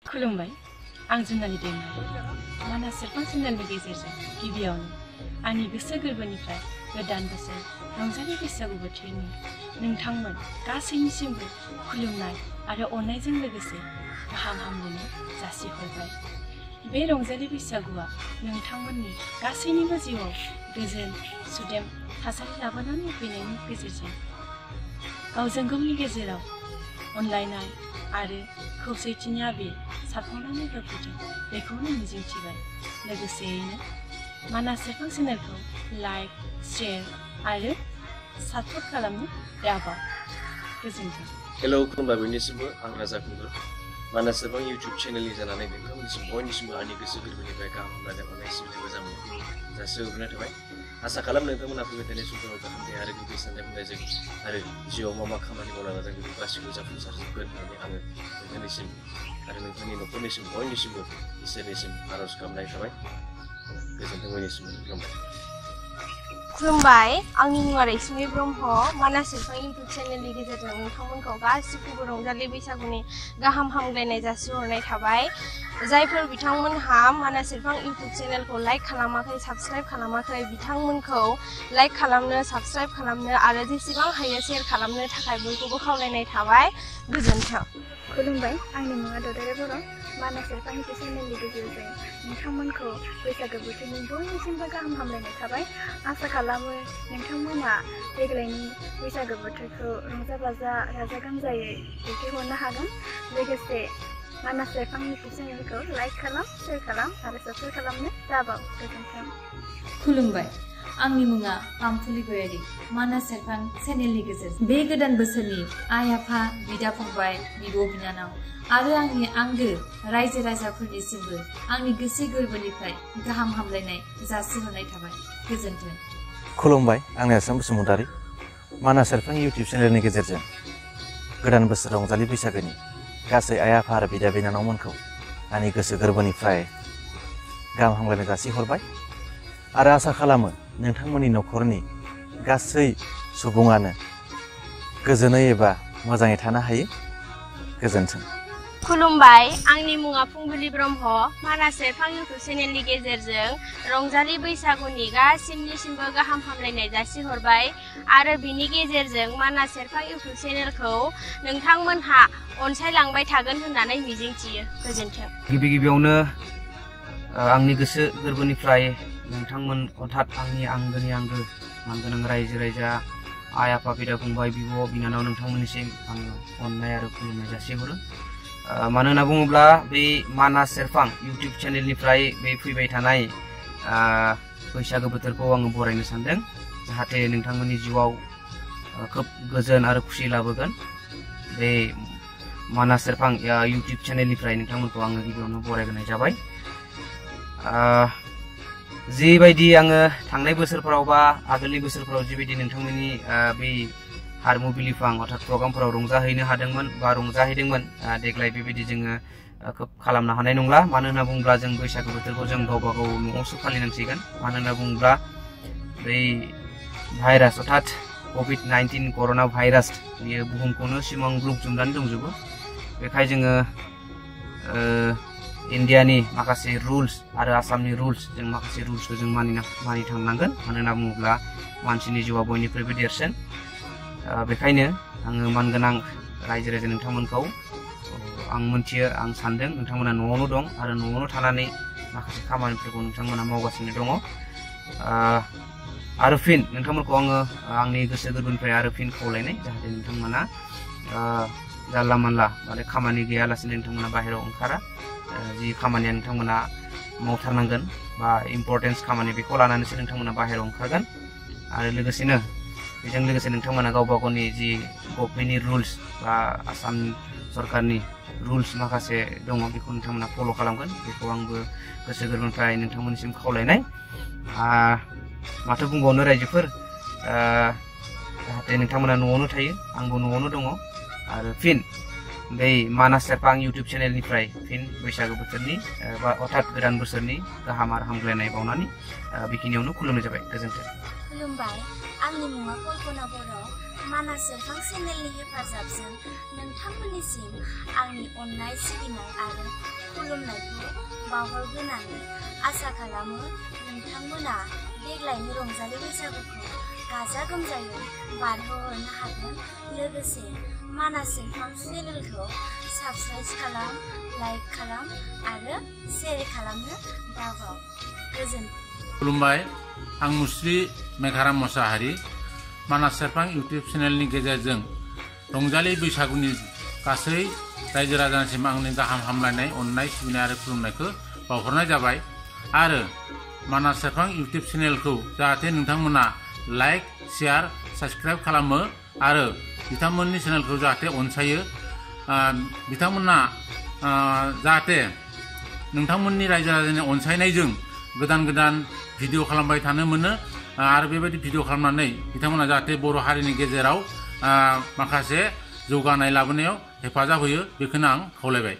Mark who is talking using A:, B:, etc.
A: खुलुमबाय आं जुनाली दैमारि मानास सेरफां चेनेलनि गेजेरजों गिबियावनो आंनि गोसो गोरबोनिफ्राय गोदान बोसोर रंजालि बैसागु बोथोरनि नोंथांमोन गासैनिसिमबो खुलुमनाय आरो अननायजों लोगोसे गाहाम हामलायनाय जासिहरबाय। बे रंजालि बैसागुआ नोंथांमोननि गासैनिबो जिउआव गोजोन सुदेम थासारि लाबोनानै फैनायनि गेजेरजों गावजों गावनि गेजेराव अनलायनाय आरो खौसेथिनि आबिर सारफावनानै होफैथों बेखौनो मिजिंथिबाय। लोगोसेयैनो मानास सेरफां चेनेलखौ लाइक शेयार आरो सापर्ट खालामनो दाबाव। गोजोन्थों।
B: हेलौ खुलुमबाय बयनिसिमबो आं राजा खुंगुर मानास सेरफां इउटिउब चेनेलनि जानानै नोंथांमोननिसिम बयनिसिमबो आंनि गोसो गोरबोनिफ्राय गाहाम हामलायनाय मोननाय सिबिनाय मोजां मोननायखौ जासिहरनाय थाबाय। आसा खालाम नोंथांमोना फैबाय थानाय समफोराव गाहाम देहा आरो गोग्गो साननाय हनायजों आरो जिउआव मा मा खामानि मावना लादों बेखौ गासिबो जाफुंसारजोबगोन होननानै आङो नोंथांनिसिम आरो नोंथांनि न'खरनिसिम बयनिसिमबो इसोरनिसिम आर'ज गाबनाय थाबाय। गोजोन्थों बयनिसिमबो खुलुमबाय।
C: खुलुमबाय आंनि मुङा रैसुमै ब्रह्म मानास सेरफां इउटिउब चेनेलनि गेजेरजों नोंथांमोनखौ गासिबखौबो रंजालि बैसागुनि गाहाम हामलायनाय जासिहरनाय थाबाय। जायफोर बिथांमोनहा मानास सेरफां इउटिउब चेनेलखौ लाइक खालामाखै साबस्क्राइब खालामाखै बिथांमोनखौ लाइक खालामनो साबस्क्राइब खालामनो आरो जेसेबां हायो शेयार खालामनो थाखाय बयखौबो खावलायनाय थाबाय। गोजोन्थों।
D: खुलुमबाय आंनि मुङा ददारे बर' मानास सेरफां इउटिउब चेनेलनि गेजेरजों नोंथांमोनखौ बैसागो बोथोरनि बयनिसिमबो गाहाम हामलायनाय थाबाय। आसा खालामो नोंथांमोना देग्लायनि बैसागो बोथोरखौ रंजा बाजा गाजा गोमजायै दैथायहरनो हागोन। लोगोसे मानास सेरफां इउटिउब चेनेलखौ लाइक खालाम शेयार खालाम आरो साबस्क्राइब खालामनो दाबाव। गोजोन्थों।
E: खुलुमबाय आंनि मुङा पामफुलि गयारि मानास सेरफां चेनेलनि गेजेरजों बे गोदान बोसोरनि आइ आफा बिदा फंबाय बिब' बिनानाव आरो आंनि आंगो रायजो राजाफोरनिसिमबो आंनि गोसो गोरबोनिफ्राय गाहाम हामलायनाय जासिहरनाय थाबाय। गोजोन्थों।
F: खुलुमबाय आं नेरसोन बसुमतारी मानास सेरफां इउटिउब चेनेलनि गेजेरजों गोदान बोसोर रंजालि बैसागोनि गासै आइ आफा आरो बिदा बिनानावमोनखौ आंनि गोसो गोरबोनिफ्राय गाहाम हामलायनाय जासिहरबाय आरो आसा खालामो नोंथांमोननि न'खरनि गासै सुबुङानो गोजोनै एबा मोजाङै थानो हायो। गोजोन्थों।
C: खुलुमबाय आंनि मुङा फुंबिलि ब्रह्म मानास सेरफां इउटिउब चेनेलनि गेजेरजों रंजालि बैसागुनि गासिबनिसिमबो गाहाम हामलायनाय जासिहरबाय आरो बिनि गेजेरजों मानास सेरफां इउटिउब चेनेलखौ नोंथांमोनहा अनसायलांबाय थागोन होननानै मिजिंथियो। गोजोन्थों।
G: गिबियावनो आंनि गोसो गोरबोनिफ्राय नोंथांमोन अर्थात आंनि आंगोनि आंगो मानगोनां रायजो राजा आइ आफा बिदा फंबाय बिब' बिनानाव नोंथांमोननिसिम आं अननाय आरो खुलुमनाय जासिहरो। मानो होनना बुङोब्ला बे मानास सेरफां इउटिउब चेनेलनिफ्राय बे फैबाय थानाय बैसागो बोथोरखौ आङो बरायनो सानदों जाहाथे नोंथांमोननि जिउआव खोब गोजोन आरो खुसि लाबोगोन। बे मानास सेरफां इउटिउब चेनेलनिफ्राय नोंथांमोनखौ आङो गिबियावनो बरायग्रोनाय जाबाय। जिबायदि आङो थांनाय बोसोरफोराव बा आगोलनि बोसोरफोराव जिबायदि नोंथांमोननि बै हारिमु बिलिफां अर्थात प्रग्रामफोराव रंजाहैनो हादोंमोन बा रंजाहैदोंमोन देग्लाय बेबायदि जोङो खोब खालामनो हानाय नंला। मानो होनना बुङोब्ला जों बैसागु बोथोरखौ जों गावबा गाव न'आवसो फालिनांसिगोन। मानो होनना बुङोब्ला बै भाइरास अर्थात कभिड-19 कर'ना भाइरास बेयो बुहुमखौनो सिमांग्लुबजोबनानै दंजोबो। बेखायनो जोङो इन्डियानि माखासे रुल्स आरो आसामनि रुल्स जों माखासे रुल्सखौ जों मानिथांनांगोन। मानो होनना बुङोब्ला मानसिनि जिउआ बयनिख्रुइबो देरसिन। बेखायनो आङो मानगोनां रायजो राजा नोंथांमोनखौ आं मोनथियो आं सानदों नोंथांमोना न'आवनो दं आरो न'आवनो थानानै माखासे खामानिफोरखौ नोंथांमोना मावगासिनो दङ। आरो फिन नोंथांमोनखौ आङो आंनि गोसो गोरबोनिफ्राय आरो फिन खावलायनाय जाहाथे नोंथांमोना जानला मानला माने खामानि गैयालासेनो नोंथांमोना बाहेरायाव ओंखारा। जि खामानिया नोंथांमोना मावथारनांगोन बा इम्परटेन्स खामानि बेखौ लानानैसो नोंथांमोना बाहेरायाव ओंखारगोन। आरो लोगोसेनो बेजों लोगोसे नोंथांमोना गावबा गावनि जि गभर्नमेन्टनि रुल्स बा आसाम सरकारनि रुल्स माखासे दङ बेखौ नोंथांमोना फल' खालामगोन। बेखौ आंबो गोसो गोरबोनिफ्राय नोंथांमोननिसिम खावलायनाय। माथो बुंबावनो रायजोफोर जाहाथे नोंथांमोना न'आवनो थायो आंबो न'आवनो दङ आरो फिन बै मानास सेरफां इउटिउब चेनेलनिफ्राय फिन बैसागु बोथोरनि बा अर्थात गोदान बोसोरनि गाहाम आरो हामग्लायनाय बावनानै बेखिनियावनो खुलुमनाय जाबाय। गोजोन्थों।
H: खुलुमबाय आंनि मुङा कल्पना बर' मानास सेरफां चेनेलनि हेफाजाबजों नोंथांमोननिसिम आंनि अननाय सिबिनाय आरो खुलुमनायखौ बावहरग्रोनानै आसा खालामो नोंथांमोना देग्लायनि रंजालि बैसागुखौ गाजा गोमजायै बारहोहरनो हागोन। लोगोसे मानास सेरफां चेनेलखौ साबस्क्राइब खालाम, लाइक खालाम आरो शेयार खालामनो दाबाव। गोजोन्थों।
I: खुलुमबाय, आं मुस्रि मेघाराम मोसाहारि। मानास सेरफां इउटुब चेनेलनि गेजेरजों रंजालि बैसागुनि गासै रायजो राजानिसिम आंनि गाहाम हामलायनाय, अननाय, सिबिनाय आरो खुलुमनायखौ बावहरनाय जाबाय। आरो मानास सेरफां इउटुब चेनेलखौ जाहाथे नोंथांमोना लाइक, शेयार, साबस्क्राइब खालामो आरो बिथांमोननि चेनेलखौ जाहाथे अनसायो। बिथांमोना जाहाथे नोंथांमोननि रायजो राजानि अनसायनायजों गोदान गोदान भिडिअ खालामबाय थानो मोनो आरो बेबायदि भिडिअ खालामनानै बिथांमोना जाहाथे बर' हारिनि गेजेराव माखासे जौगानाय लाबोनायाव हेफाजाब होयो, बेखौनो आं खावलायबाय।